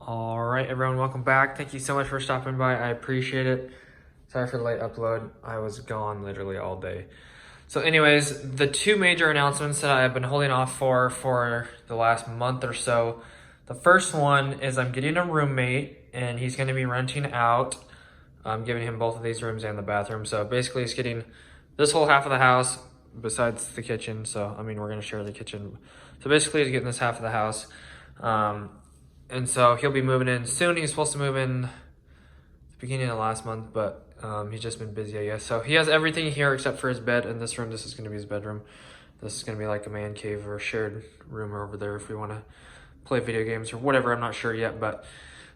All right, everyone, welcome back. Thank you so much for stopping by. I appreciate it. Sorry for the late upload. I was gone literally all day. So anyways, the two major announcements that I've been holding off for the last month or so. The first one is I'm getting a roommate and he's going to be renting out. I'm giving him both of these rooms and the bathroom. So basically he's getting this whole half of the house besides the kitchen. So, I mean, we're going to share the kitchen. So basically he's getting this half of the house. And so he'll be moving in soon. He's supposed to move in the beginning of last month, but he's just been busy, I guess. So he has everything here except for his bed in this room. This is going to be his bedroom. This is going to be like a man cave or a shared room over there if we want to play video games or whatever. I'm not sure yet, but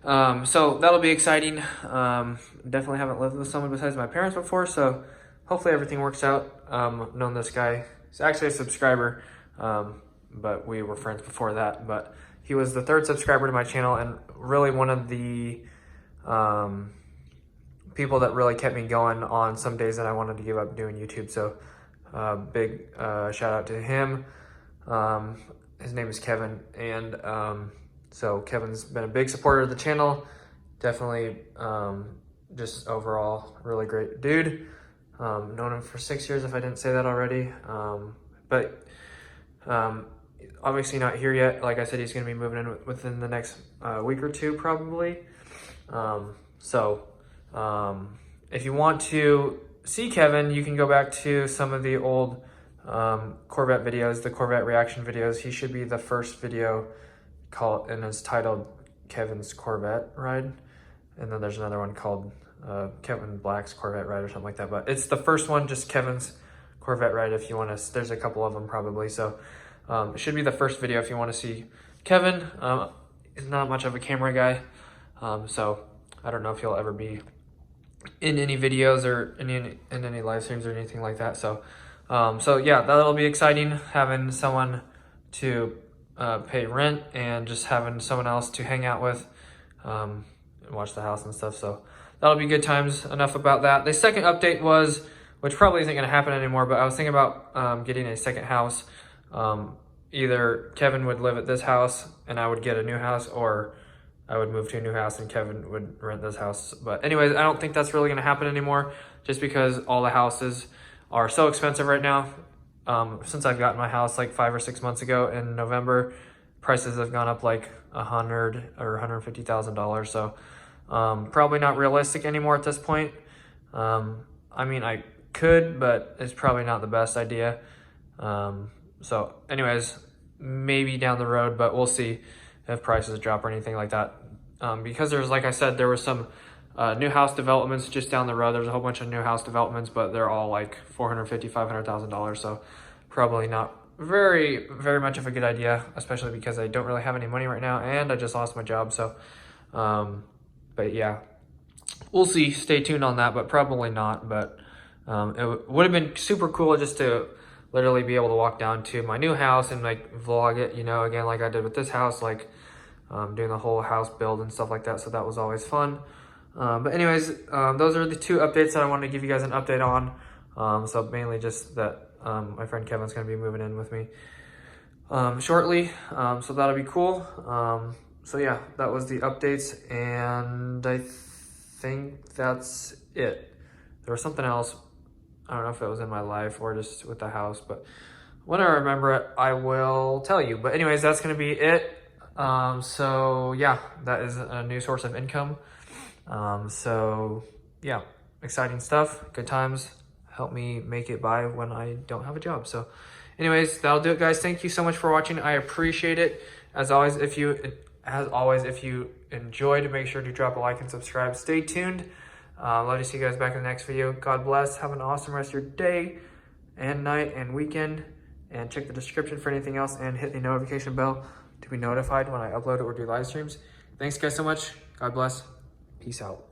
so that'll be exciting. Definitely haven't lived with someone besides my parents before, so hopefully everything works out. Known this guy. He's actually a subscriber, but we were friends before that. But he was the third subscriber to my channel and really one of the people that really kept me going on some days that I wanted to give up doing YouTube. So big shout out to him. His name is Kevin, and so Kevin's been a big supporter of the channel. Definitely just overall really great dude. Known him for 6 years if I didn't say that already. But obviously not here yet. Like I said, he's going to be moving in within the next week or two probably. If you want to see Kevin, you can go back to some of the old Corvette videos, the Corvette reaction videos. He should be the first video called, and it's titled Kevin's Corvette Ride. And then there's another one called Kevin Black's Corvette Ride or something like that. But it's the first one, just Kevin's Corvette Ride if you want to. There's a couple of them probably. So it should be the first video if you want to see Kevin. He's not much of a camera guy. So I don't know if he'll ever be in any videos or in any live streams or anything like that. So yeah, that'll be exciting, having someone to pay rent and just having someone else to hang out with and watch the house and stuff. So that'll be good times. Enough about that. The second update was, which probably isn't going to happen anymore, but I was thinking about getting a second house. Either Kevin would live at this house and I would get a new house, or I would move to a new house and Kevin would rent this house. But anyways, I don't think that's really going to happen anymore, just because all the houses are so expensive right now. Since I've gotten my house like 5 or 6 months ago in November, prices have gone up like $100,000 or $150,000. So probably not realistic anymore at this point. I mean, I could, but it's probably not the best idea. So anyways, maybe down the road, but we'll see if prices drop or anything like that. Because there's, like I said, there was some new house developments just down the road. There's a whole bunch of new house developments, but they're all like $450,000, $500,000. So probably not very much of a good idea, especially because I don't really have any money right now and I just lost my job. So, but yeah, we'll see. Stay tuned on that, but probably not. But it would have been super cool just to literally be able to walk down to my new house and like vlog it, you know, again, like I did with this house, like doing the whole house build and stuff like that. So that was always fun. But anyways, those are the two updates that I wanted to give you guys an update on. So mainly just that my friend Kevin's going to be moving in with me shortly. So that'll be cool. So yeah, that was the updates, and I think that's it. There was something else. I don't know if it was in my life or just with the house, but when I remember it, I will tell you. But anyways, that's going to be it. So yeah, that is a new source of income. So yeah, exciting stuff, good times, help me make it by when I don't have a job. So anyways, that'll do it, guys. Thank you so much for watching. I appreciate it. As always, if you enjoyed, make sure to drop a like and subscribe. Stay tuned. Love to see you guys back in the next video. God bless. Have an awesome rest of your day and night and weekend. And check the description for anything else, and hit the notification bell to be notified when I upload or do live streams. Thanks guys so much. God bless. Peace out.